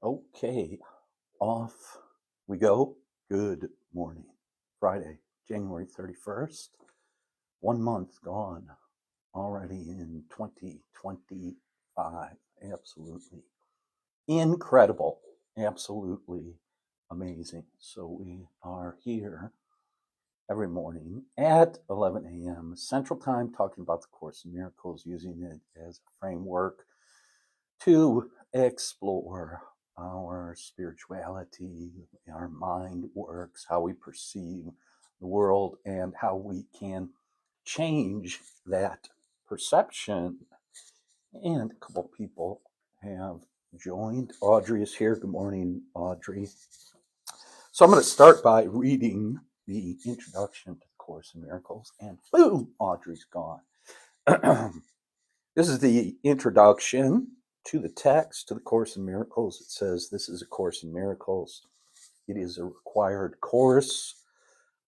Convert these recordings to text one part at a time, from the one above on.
Okay, off we go. Good morning. Friday, January 31st. 1 month gone already in 2025. Absolutely incredible. Absolutely amazing. So we are here every morning at 11 a.m. Central Time talking about the Course in Miracles, using it as a framework to explore our spirituality, our mind works, how we perceive the world, and how we can change that perception. And a couple people have joined. Audrey is here. Good morning, Audrey. So I'm going to start by reading the introduction to the Course in Miracles, and boom, Audrey's gone. This is the introduction to the text, to the Course in Miracles. It says, this is a Course in Miracles. It is a required course.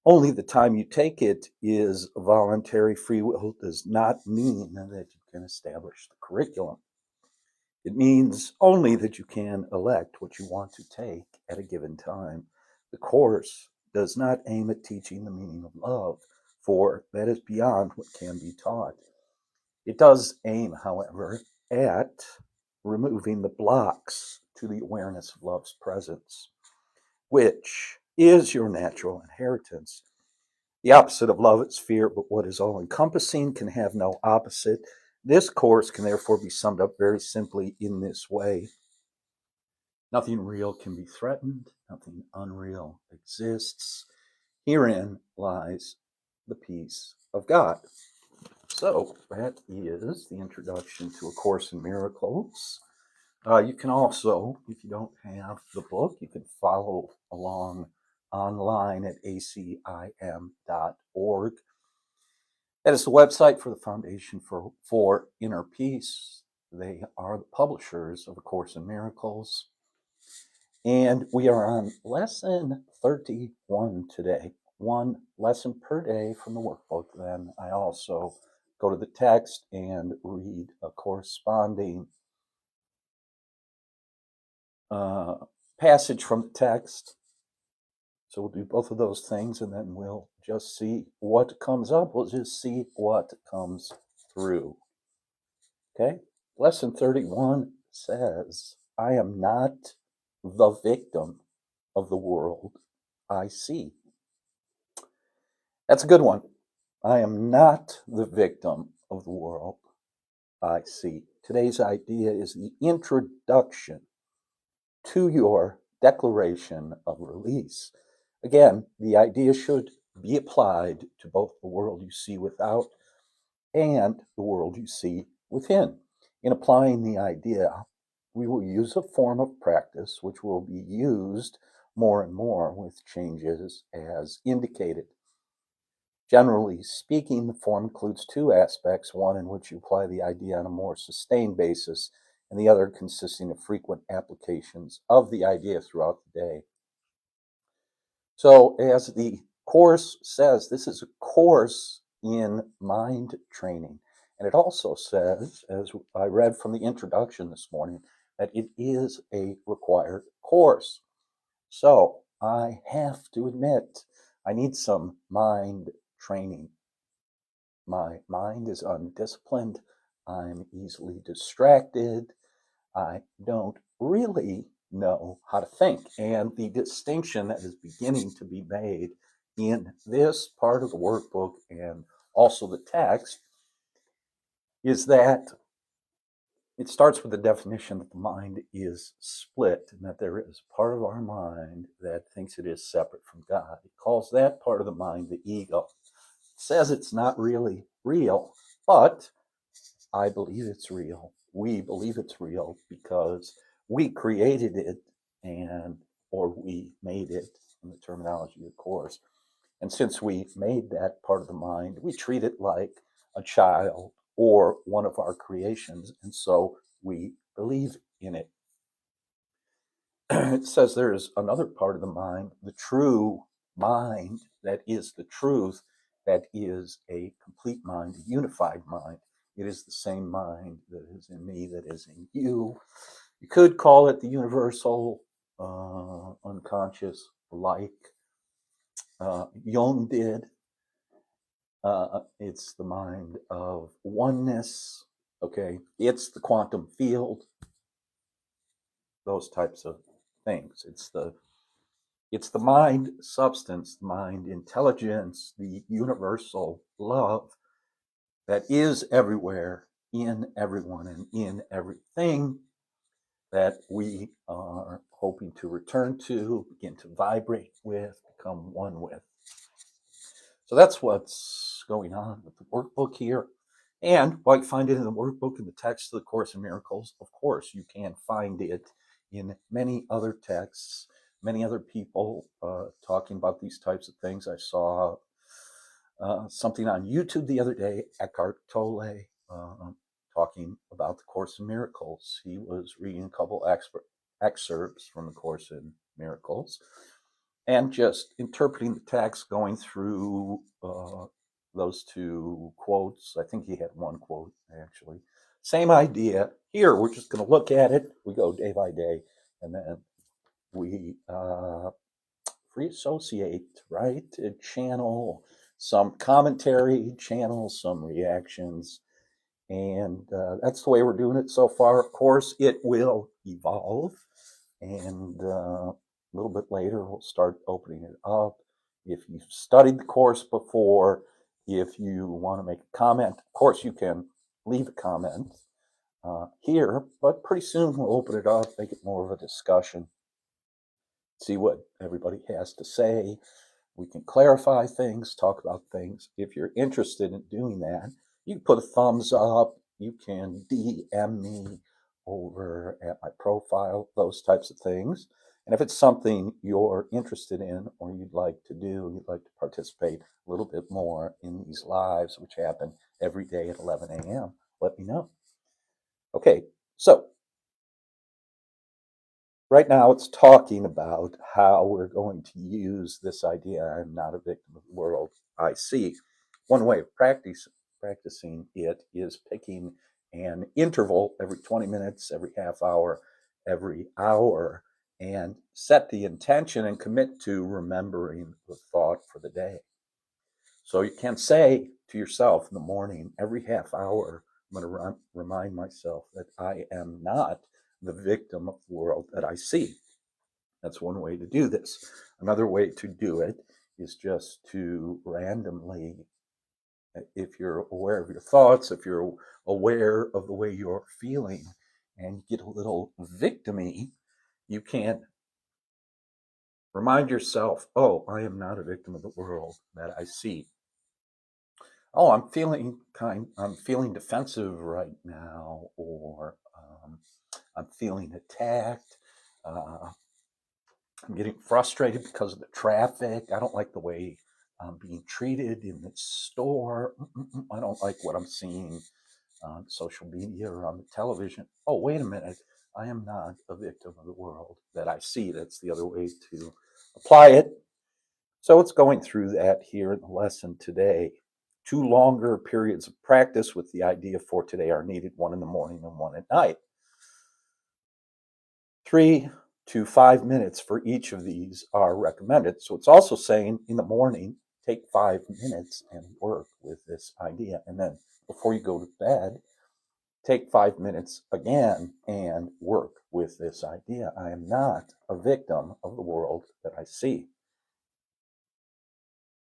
Only the time you take it is voluntary. Free will does not mean that you can establish the curriculum. It means only that you can elect what you want to take at a given time. The course does not aim at teaching the meaning of love, for that is beyond what can be taught. It does aim, however, at removing the blocks to the awareness of love's presence, which is your natural inheritance. The opposite of love is fear, but what is all-encompassing can have no opposite. This course can therefore be summed up very simply in this way. Nothing real can be threatened. Nothing unreal exists. Herein lies the peace of God. So that is the introduction to A Course in Miracles. You can also, if you don't have the book, you can follow along online at ACIM.org. That is the website for the Foundation for Inner Peace. They are the publishers of A Course in Miracles. And we are on lesson 31 today. One lesson per day from the workbook. Then I also go to the text and read a corresponding passage from the text. So we'll do both of those things, and then we'll just see what comes up. We'll just see what comes through. Okay? Lesson 31 says, I am not the victim of the world I see. That's a good one. I am not the victim of the world I see. Today's idea is the introduction to your declaration of release. Again, the idea should be applied to both the world you see without and the world you see within. In applying the idea, we will use a form of practice which will be used more and more with changes as indicated. Generally speaking, the form includes two aspects, one in which you apply the idea on a more sustained basis, and the other consisting of frequent applications of the idea throughout the day. So, as the course says, this is a course in mind training. And it also says, as I read from the introduction this morning, that it is a required course. So, I have to admit, I need some mind training. My mind is undisciplined. I'm easily distracted. I don't really know how to think. And the distinction that is beginning to be made in this part of the workbook and also the text is that it starts with the definition that the mind is split and that there is part of our mind that thinks it is separate from God. It calls that part of the mind the ego. It says it's not really real, but I believe it's real. We believe it's real because we created it or we made it in the terminology of the course. And since we made that part of the mind, we treat it like a child or one of our creations, and so we believe in it. It says there is another part of the mind, the true mind, that is the truth, that is a complete mind, a unified mind. It is the same mind that is in me, that is in you. You could call it the universal unconscious, like Jung did. It's the mind of oneness. Okay, it's the quantum field. Those types of things. It's the mind substance, the mind intelligence, the universal love that is everywhere, in everyone, and in everything that we are hoping to return to, begin to vibrate with, become one with. So that's what's going on with the workbook here. And while you find it in the workbook, in the text of the Course in Miracles, of course, you can find it in many other texts, many other people talking about these types of things. I saw something on YouTube the other day, Eckhart Tolle, talking about the Course in Miracles. He was reading a couple excerpts from the Course in Miracles and just interpreting the text, going through those two quotes. I think he had one quote, actually. Same idea. Here, we're just going to look at it. We go day by day, and then we free associate, right? Channel some commentary, channel some reactions. And that's the way we're doing it so far. Of course, it will evolve. And a little bit later, we'll start opening it up. If you've studied the course before, if you want to make a comment, of course, you can leave a comment here. But pretty soon, we'll open it up, make it more of a discussion, see what everybody has to say. We can clarify things, talk about things. If you're interested in doing that, you can put a thumbs up. You can DM me over at my profile, those types of things. And if it's something you're interested in or you'd like to do, you'd like to participate a little bit more in these lives, which happen every day at 11 a.m., let me know. Okay, so right now it's talking about how we're going to use this idea, I'm not a victim of the world I see. One way of practicing it is picking an interval every 20 minutes, every half hour, every hour, and set the intention and commit to remembering the thought for the day. So you can say to yourself in the morning, every half hour, I'm going to remind myself that I am not the victim of the world that I see. That's one way to do this. Another way to do it is just to randomly, if you're aware of your thoughts, if you're aware of the way you're feeling, and get a little victim-y, you can remind yourself, oh, I am not a victim of the world that I see. Oh, I'm feeling defensive right now, or I'm feeling attacked. I'm getting frustrated because of the traffic. I don't like the way I'm being treated in the store. I don't like what I'm seeing on social media or on the television. Oh, wait a minute. I am not a victim of the world that I see. That's the other way to apply it. So it's going through that here in the lesson today. 2 longer periods of practice with the idea for today are needed, 1 in the morning and 1 at night. 3 to 5 minutes for each of these are recommended. So it's also saying in the morning, take 5 minutes and work with this idea. And then before you go to bed, take 5 minutes again and work with this idea. I am not a victim of the world that I see.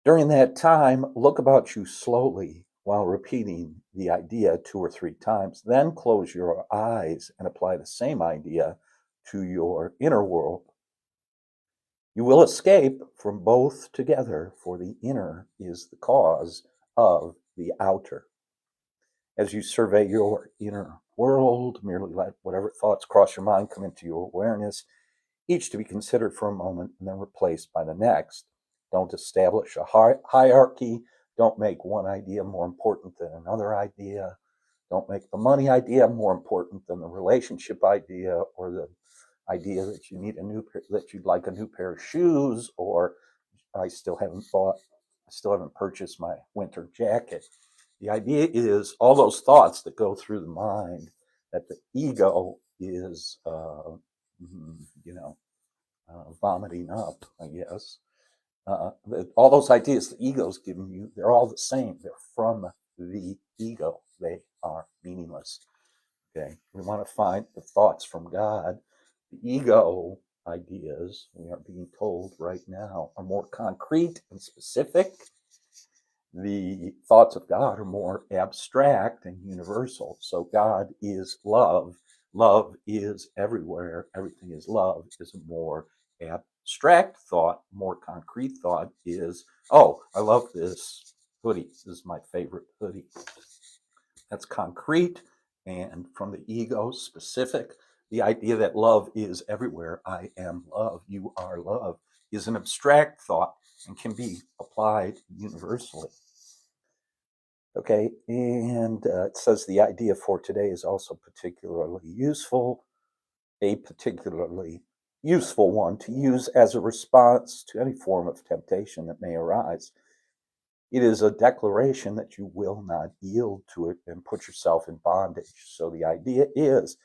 During that time, look about you slowly while repeating the idea 2 or 3 times. Then close your eyes and apply the same idea to your inner world. You will escape from both together, for the inner is the cause of the outer. As you survey your inner world, merely let whatever thoughts cross your mind come into your awareness, each to be considered for a moment and then replaced by the next. Don't establish a hierarchy. Don't make one idea more important than another idea. Don't make the money idea more important than the relationship idea, or the idea that you need that you'd like a new pair of shoes, or I still haven't purchased my winter jacket. The idea is all those thoughts that go through the mind that the ego is, vomiting up, I guess. All those ideas the ego's giving you, they're all the same. They're from the ego. They are meaningless. Okay, we want to find the thoughts from God. The ego ideas, we are being told right now, are more concrete and specific. The thoughts of God are more abstract and universal. So God is love. Love is everywhere. Everything is love is a more abstract thought. More concrete thought is, oh, I love this hoodie. This is my favorite hoodie. That's concrete. And from the ego, specific. The idea that love is everywhere. I am love. You are love is an abstract thought and can be applied universally. Okay, and it says the idea for today is also particularly useful, a particularly useful one to use as a response to any form of temptation that may arise. It is a declaration that you will not yield to it and put yourself in bondage. So the idea is,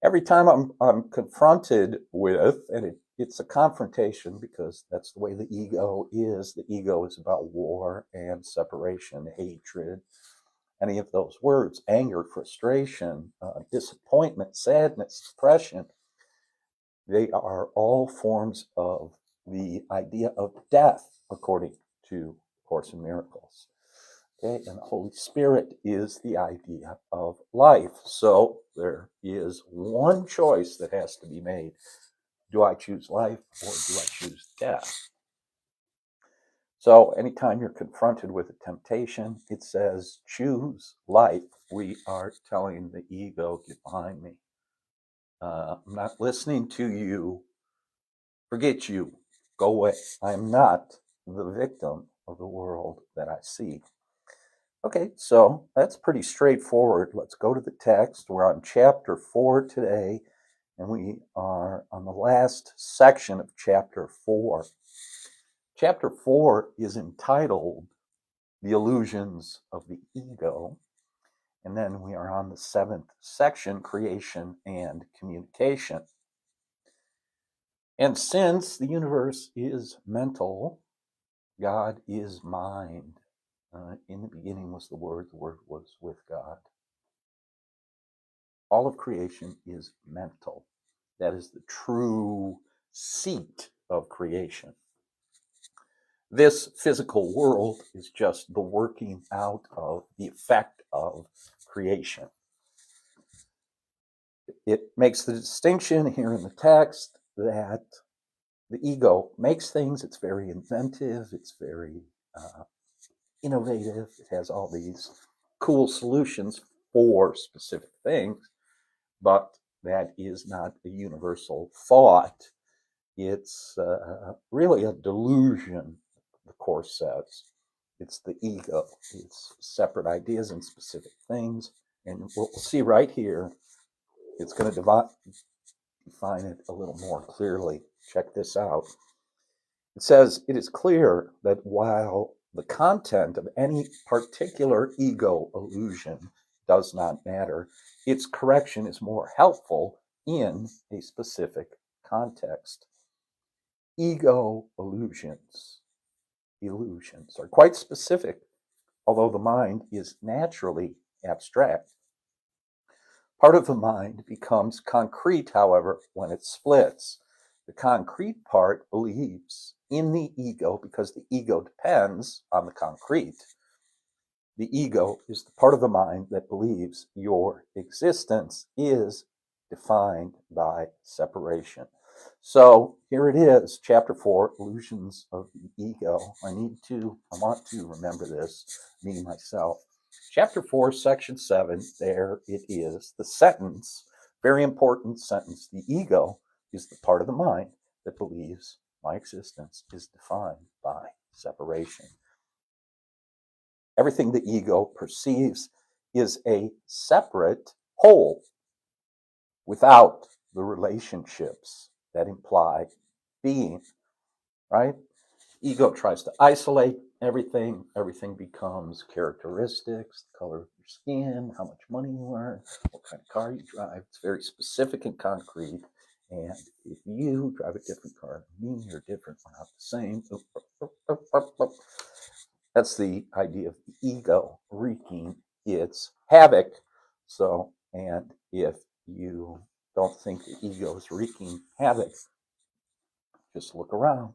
every time I'm confronted with, and it's a confrontation because that's the way the ego is. The ego is about war and separation, hatred, any of those words, anger, frustration, disappointment, sadness, depression. They are all forms of the idea of death, according to Course in Miracles. Okay, and the Holy Spirit is the idea of life. So there is one choice that has to be made. Do I choose life or do I choose death? So anytime you're confronted with a temptation, it says, choose life. We are telling the ego, get behind me. I'm not listening to you. Forget you. Go away. I'm not the victim of the world that I see. Okay, so that's pretty straightforward. Let's go to the text. We're on chapter 4 today, and we are on the last section of chapter 4. Chapter 4 is entitled The Illusions of the Ego, and then we are on the 7th section, Creation and Communication. And since the universe is mental, God is mind. In the beginning was the Word was with God. All of creation is mental. That is the true seat of creation. This physical world is just the working out of the effect of creation. It makes the distinction here in the text that the ego makes things, it's very inventive, it's very innovative, it has all these cool solutions for specific things, but that is not a universal thought. It's really a delusion, the Course says. It's the ego. It's separate ideas and specific things. And we'll see right here, it's going to define it a little more clearly. Check this out. It says, it is clear that while the content of any particular ego illusion does not matter, its correction is more helpful in a specific context. Ego illusions are quite specific, although the mind is naturally abstract. Part of the mind becomes concrete, however, when it splits. The concrete part believes in the ego because the ego depends on the concrete. The ego is the part of the mind that believes your existence is defined by separation. So here it is, chapter 4, Illusions of the Ego. I want to remember this, me, myself. Chapter 4, section 7, there it is, the sentence, very important sentence. The ego is the part of the mind that believes my existence is defined by separation. Everything the ego perceives is a separate whole without the relationships that imply being, right? Ego tries to isolate everything becomes characteristics, the color of your skin, how much money you earn, what kind of car you drive. It's very specific and concrete. And if you drive a different car than me, you're different, we're not the same. That's the idea of the ego wreaking its havoc. So, and if you don't think the ego is wreaking havoc, just look around.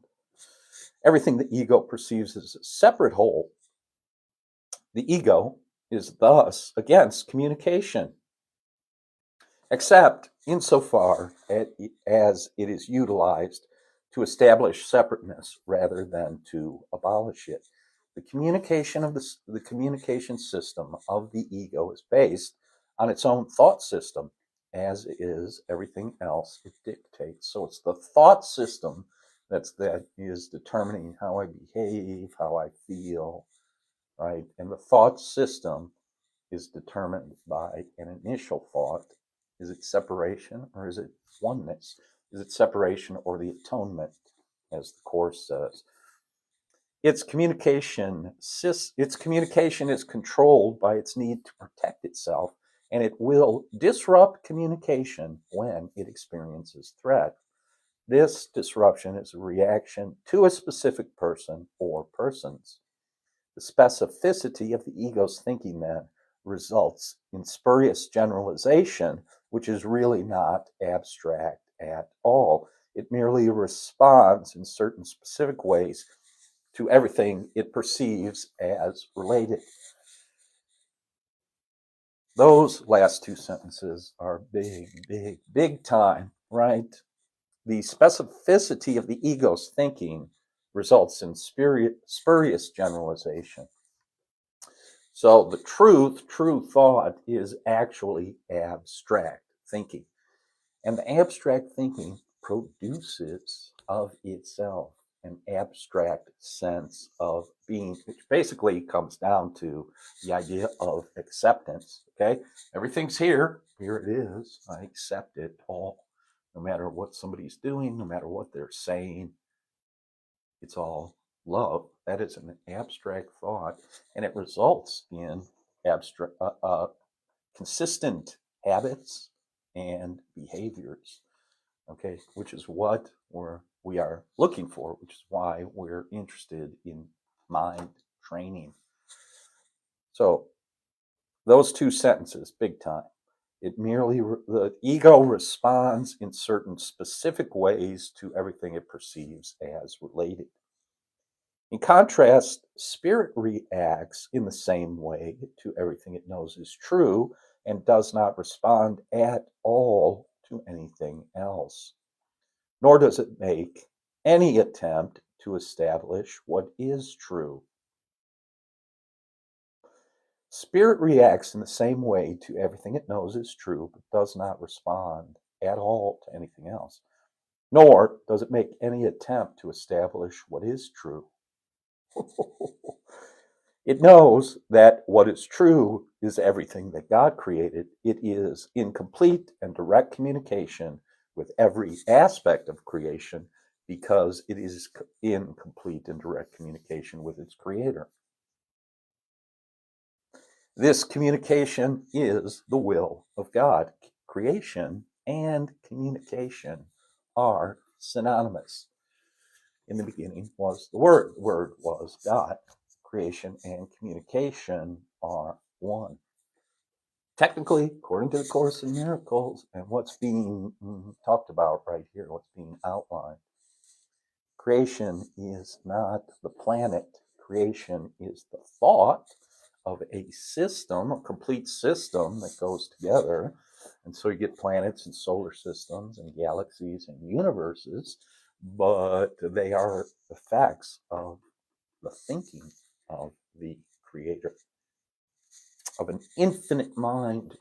Everything the ego perceives as a separate whole, the ego is thus against communication, except insofar as it is utilized to establish separateness rather than to abolish it. The communication system of the ego is based on its own thought system, as is everything else it dictates. So it's the thought system that is determining how I behave, how I feel, right? And the thought system is determined by an initial thought. Is it separation or is it oneness? Is it separation or the atonement, as the Course says? Its communication is controlled by its need to protect itself, and it will disrupt communication when it experiences threat. This disruption is a reaction to a specific person or persons. The specificity of the ego's thinking then results in spurious generalization, which is really not abstract at all. It merely responds in certain specific ways to everything it perceives as related. Those last two sentences are big time, right? The specificity of the ego's thinking results in spurious generalization. So the true thought is actually abstract thinking. And the abstract thinking produces of itself an abstract sense of being, which basically comes down to the idea of acceptance. Okay, everything's here it is, I accept it all, no matter what somebody's doing, no matter what they're saying, it's all love. That is an abstract thought, and it results in abstract consistent habits and behaviors, okay, which is what we are looking for, which is why we're interested in mind training. So those two sentences, big time. The ego responds in certain specific ways to everything it perceives as related. In contrast, spirit reacts in the same way to everything it knows is true and does not respond at all to anything else. Nor does it make any attempt to establish what is true. Spirit reacts in the same way to everything it knows is true, but does not respond at all to anything else. Nor does it make any attempt to establish what is true. It knows that what is true is everything that God created. It is in complete and direct communication with every aspect of creation because it is in complete and direct communication with its creator. This communication is the will of God. Creation and communication are synonymous. In the beginning was the Word. The Word was God. Creation and communication are one. Technically, according to the Course in Miracles and what's being talked about right here, what's being outlined, creation is not the planet. Creation is the thought of a system, a complete system that goes together. And so you get planets and solar systems and galaxies and universes, but they are effects of the thinking of the creator, of an infinite mind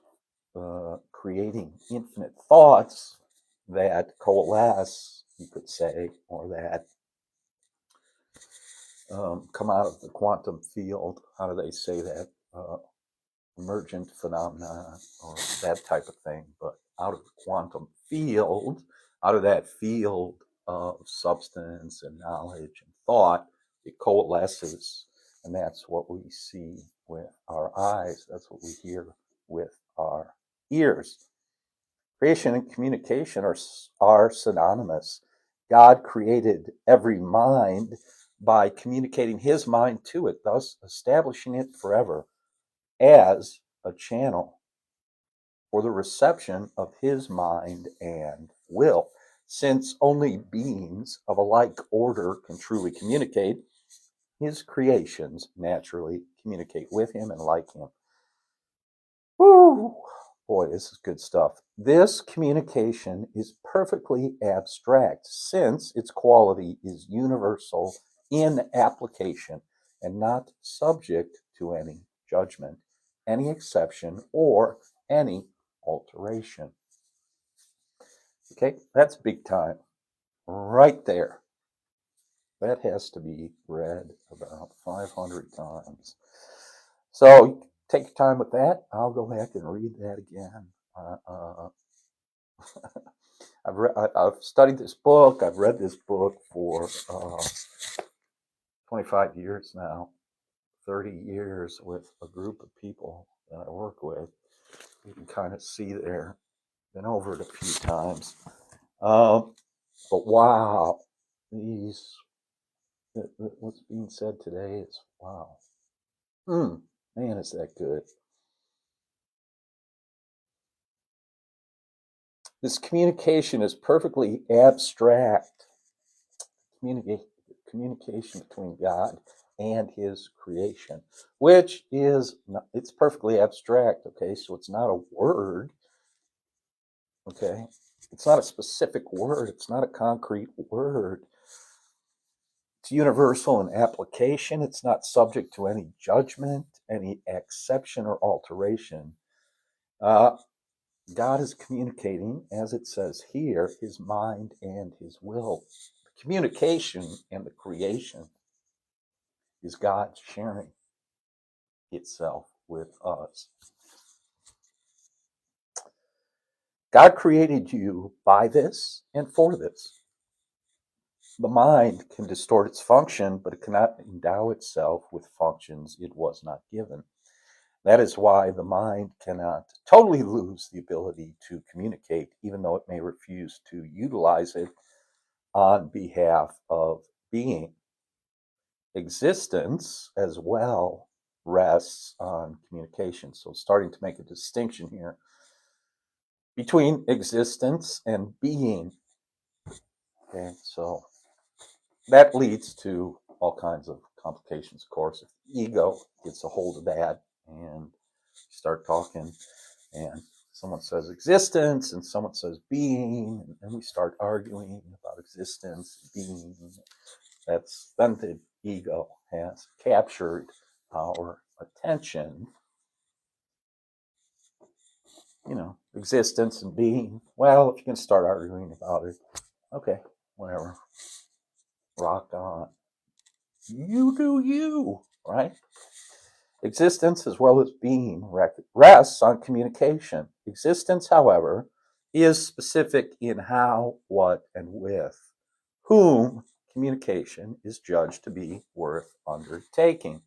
creating infinite thoughts that coalesce, you could say, or that come out of the quantum field. How do they say that? Emergent phenomena or that type of thing. But out of the quantum field, out of that field of substance and knowledge and thought, it coalesces And that's what we see with our eyes. That's what we hear with our ears. Creation and communication are synonymous. God created every mind by communicating his mind to it, thus establishing it forever as a channel for the reception of his mind and will. Since only beings of a like order can truly communicate, his creations naturally communicate with him and like him. Woo! Boy, this is good stuff. This communication is perfectly abstract since its quality is universal in application and not subject to any judgment, any exception, or any alteration. Okay, that's big time right there. That has to be read about 500 times. So take your time with that. I'll go back and read that again. I've studied this book. I've read this book for 25 years now, 30 years with a group of people that I work with. You can kind of see there. Been over it a few times. But wow, what's being said today is wow. Man, is that good. This communication is perfectly abstract. Communication between God and his creation, which is, it's perfectly abstract, okay? So it's not a word, okay? It's not a specific word. It's not a concrete word. It's universal in application. It's not subject to any judgment, any exception or alteration. God is communicating, as it says here, his mind and his will. The communication and the creation is God sharing itself with us. God created you by this and for this. The mind can distort its function, but it cannot endow itself with functions it was not given. That is why the mind cannot totally lose the ability to communicate, even though it may refuse to utilize it on behalf of being. Existence as well rests on communication. So starting to make a distinction here between existence and being. Okay, so that leads to all kinds of complications, of course. If the ego gets a hold of that and start talking, and someone says existence and someone says being, and then we start arguing about existence, being, that's then the ego has captured our attention. You know, existence and being. Well, if you can start arguing about it, okay, whatever. Rock on. You do you, right? Existence as well as being rests on communication. Existence, however, is specific in how, what, and with whom communication is judged to be worth undertaking.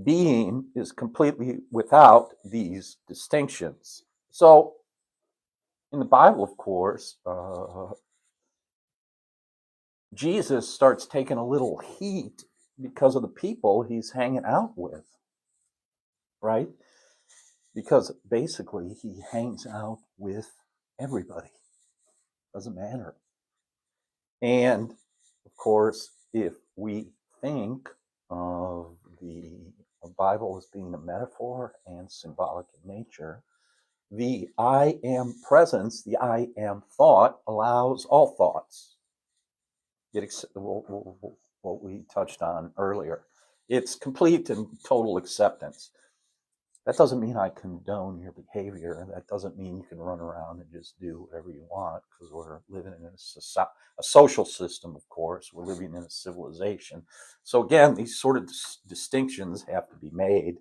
Being is completely without these distinctions. So, in the Bible, of course, Jesus starts taking a little heat because of the people he's hanging out with, right? Because basically he hangs out with everybody. Doesn't matter. And of course, if we think of the Bible as being a metaphor and symbolic in nature, the I am presence, the I am thought allows all thoughts. What we touched on earlier. It's complete and total acceptance. That doesn't mean I condone your behavior. That doesn't mean you can run around and just do whatever you want, because we're living in a social system, of course. We're living in a civilization. So again, these sort of distinctions have to be made.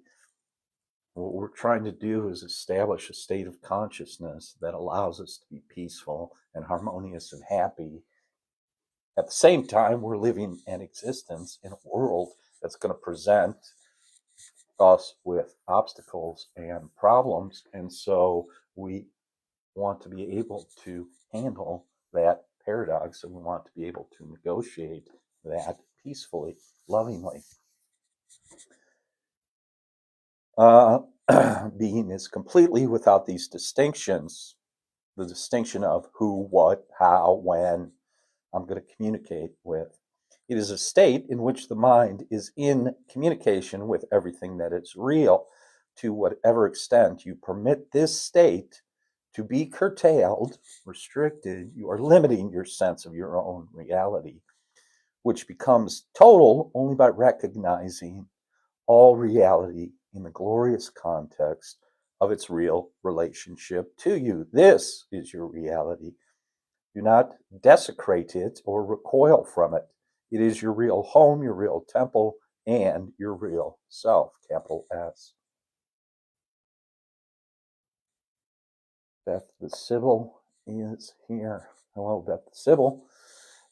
What we're trying to do is establish a state of consciousness that allows us to be peaceful and harmonious and happy At the same time, we're living an existence in a world that's going to present us with obstacles and problems. And so we want to be able to handle that paradox, and we want to be able to negotiate that peacefully, lovingly. Being is completely without these distinctions, the distinction of who, what, how, when I'm going to communicate with. It is a state in which the mind is in communication with everything that is real. To whatever extent you permit this state to be curtailed, restricted, you are limiting your sense of your own reality, which becomes total only by recognizing all reality in the glorious context of its real relationship to you. This is your reality. Do not desecrate it or recoil from it. It is your real home, your real temple, and your real self, capital S. Beth the Sybil is here. Hello, Beth the Sybil.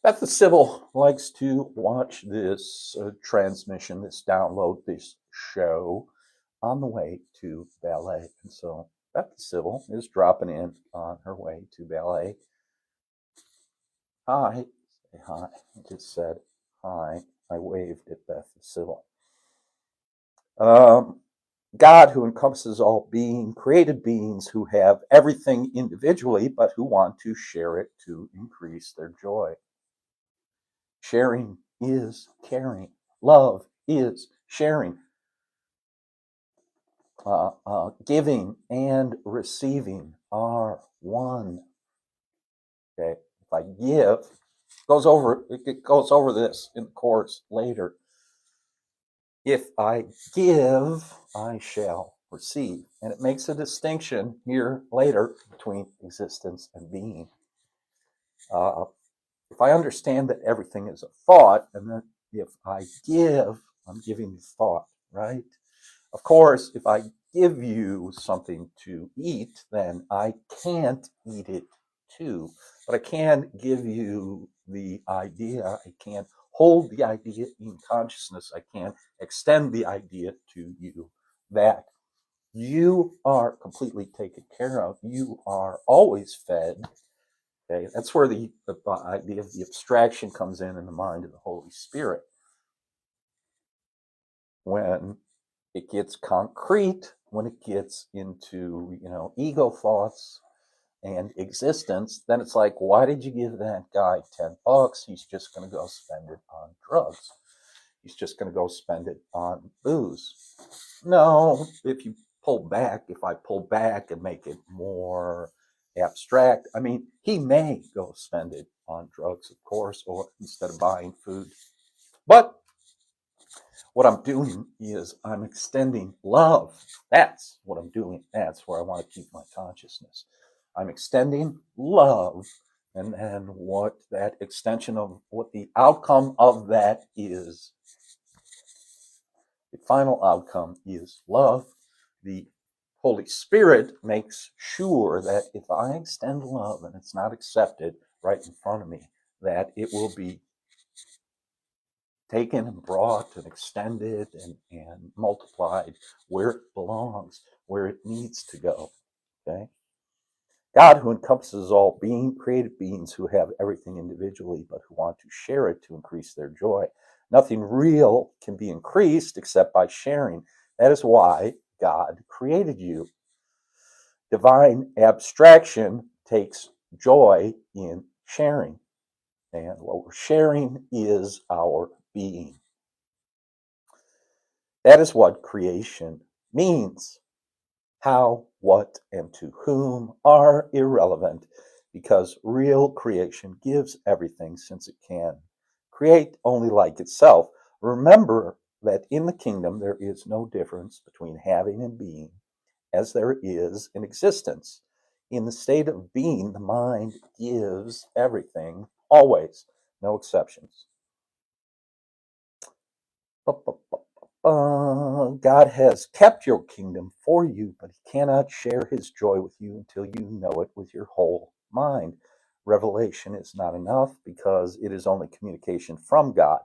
Beth the Sybil likes to watch this transmission, this download, this show on the way to ballet. And so Beth the Sybil is dropping in on her way to ballet. Hi. Say hi. I just said hi. I waved at Beth the Sybil. God, who encompasses all being, created beings who have everything individually, but who want to share it to increase their joy. Sharing is caring. Love is sharing. Giving and receiving are one. Okay, if I give, it goes over this in the course later. If I give, I shall receive. And it makes a distinction here later between existence and being. If I understand that everything is a thought, and that if I give, I'm giving thought, right? Of course, if I give you something to eat, then I can't eat it too. But I can give you the idea. I can't hold the idea in consciousness. I can extend the idea to you that you are completely taken care of. You are always fed. Okay, that's where the idea of the abstraction comes in the mind of the Holy Spirit. When it gets concrete, when it gets into, ego thoughts and existence, then it's like, why did you give that guy $10? He's just going to go spend it on drugs. He's just going to go spend it on booze. No, if I pull back and make it more abstract, he may go spend it on drugs, of course, or instead of buying food. But what I'm doing is I'm extending love. That's what I'm doing. That's where I want to keep my consciousness. I'm extending love. And then what that extension of what the outcome of that is, the final outcome is love. The Holy Spirit makes sure that if I extend love and it's not accepted right in front of me, that it will be taken and brought and extended and multiplied where it belongs, where it needs to go. Okay? God, who encompasses all being, created beings who have everything individually, but who want to share it to increase their joy. Nothing real can be increased except by sharing. That is why God created you. Divine abstraction takes joy in sharing. And what we're sharing is our being. That is what creation means. How, what, and to whom are irrelevant, because real creation gives everything, since it can create only like itself. Remember that in the kingdom there is no difference between having and being, as there is in existence. In the state of being, the mind gives everything, always, no exceptions. God has kept your kingdom for you, but he cannot share his joy with you until you know it with your whole mind. revelation is not enough because it is only communication from God.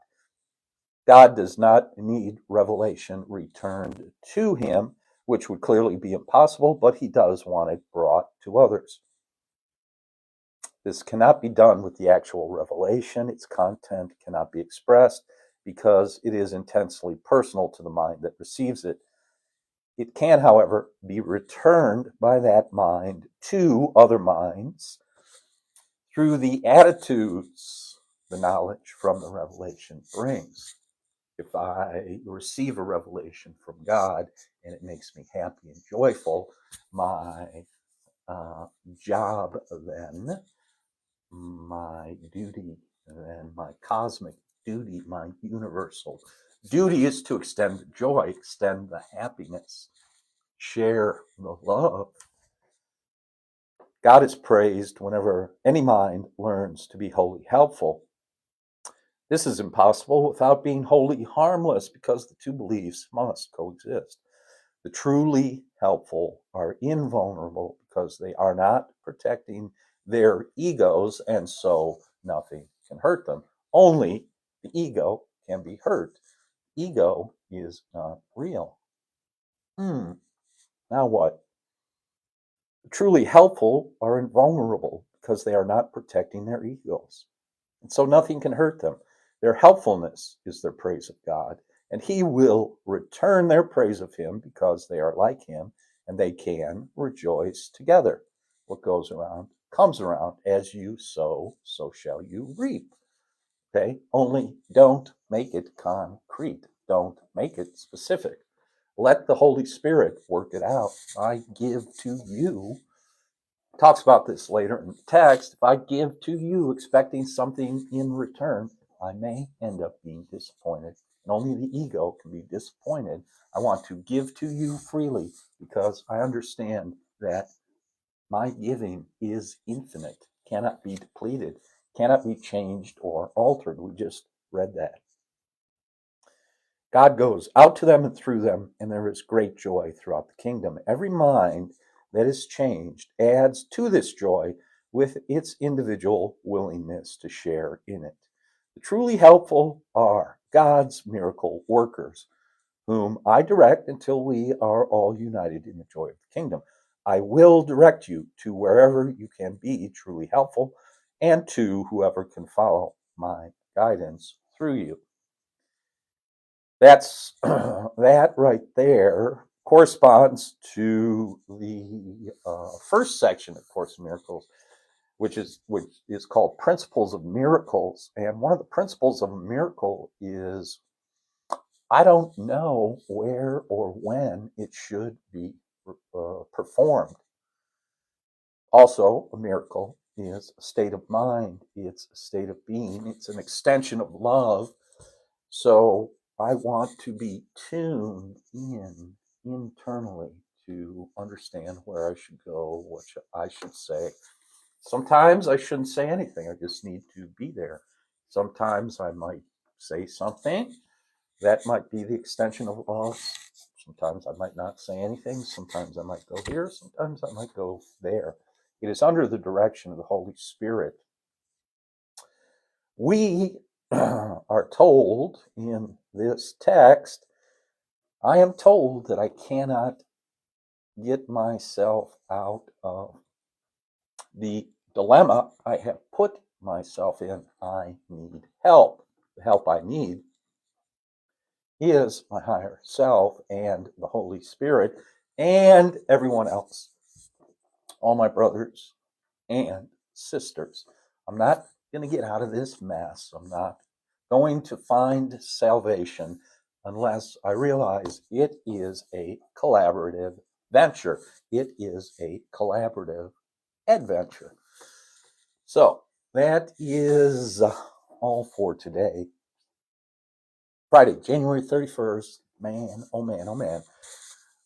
God does not need revelation returned to him, which would clearly be impossible, but he does want it brought to others. This cannot be done with the actual revelation. Its content cannot be expressed because it is intensely personal to the mind that receives it. It can, however, be returned by that mind to other minds through the attitudes the knowledge from the revelation brings. If I receive a revelation from God and it makes me happy and joyful, my job then, my duty, then my cosmic duty, my universal duty is to extend the joy, extend the happiness, share the love. God is praised whenever any mind learns to be wholly helpful. This is impossible without being wholly harmless because the two beliefs must coexist. The truly helpful are invulnerable because they are not protecting their egos, and so nothing can hurt them. Only the ego can be hurt. Ego is not real. Now what? The truly helpful are invulnerable because they are not protecting their egos. And so nothing can hurt them. Their helpfulness is their praise of God, and he will return their praise of him because they are like him, and they can rejoice together. What goes around comes around. As you sow, so shall you reap. Okay? Only don't make it concrete. Don't make it specific. Let the Holy Spirit work it out. I give to you. Talks about this later in the text. If I give to you expecting something in return, I may end up being disappointed. And only the ego can be disappointed. I want to give to you freely because I understand that my giving is infinite, cannot be depleted, cannot be changed or altered. We just read that. God goes out to them and through them, and there is great joy throughout the kingdom. Every mind that is changed adds to this joy with its individual willingness to share in it. The truly helpful are God's miracle workers, whom I direct until we are all united in the joy of the kingdom. I will direct you to wherever you can be truly helpful and to whoever can follow my guidance through you. That's that right there corresponds to the first section of Course in Miracles, which is called Principles of Miracles. And one of the principles of a miracle is I don't know where or when it should be performed. Also, a miracle is a state of mind. It's a state of being. It's an extension of love. So I want to be tuned in internally to understand where I should go, what I should say. Sometimes I shouldn't say anything. I just need to be there. Sometimes I might say something that might be the extension of love. Sometimes I might not say anything. Sometimes I might go here. Sometimes I might go there. It is under the direction of the Holy Spirit. We are told in this text, I am told that I cannot get myself out of the dilemma I have put myself in. I need help. The help I need is my higher self and the Holy Spirit and everyone else, all my brothers and sisters. I'm not going to get out of this mess. I'm not going to find salvation unless I realize it is a collaborative venture. It is a collaborative adventure. So that is all for today. Friday, January 31st. Man, oh man, oh man.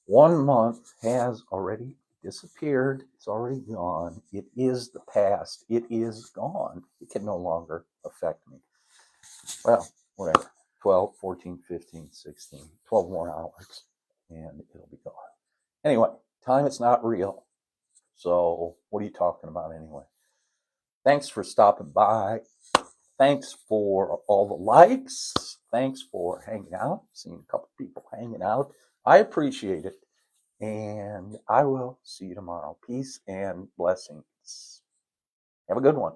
1 month has already disappeared. It's already gone. It is the past. It is gone. It can no longer affect me. Well, whatever. 12, 14, 15, 16, 12 more hours, and it'll be gone. Anyway, time is not real. So what are you talking about anyway? Thanks for stopping by. Thanks for all the likes. Thanks for hanging out. Seeing a couple people hanging out. I appreciate it. And I will see you tomorrow. Peace and blessings. Have a good one.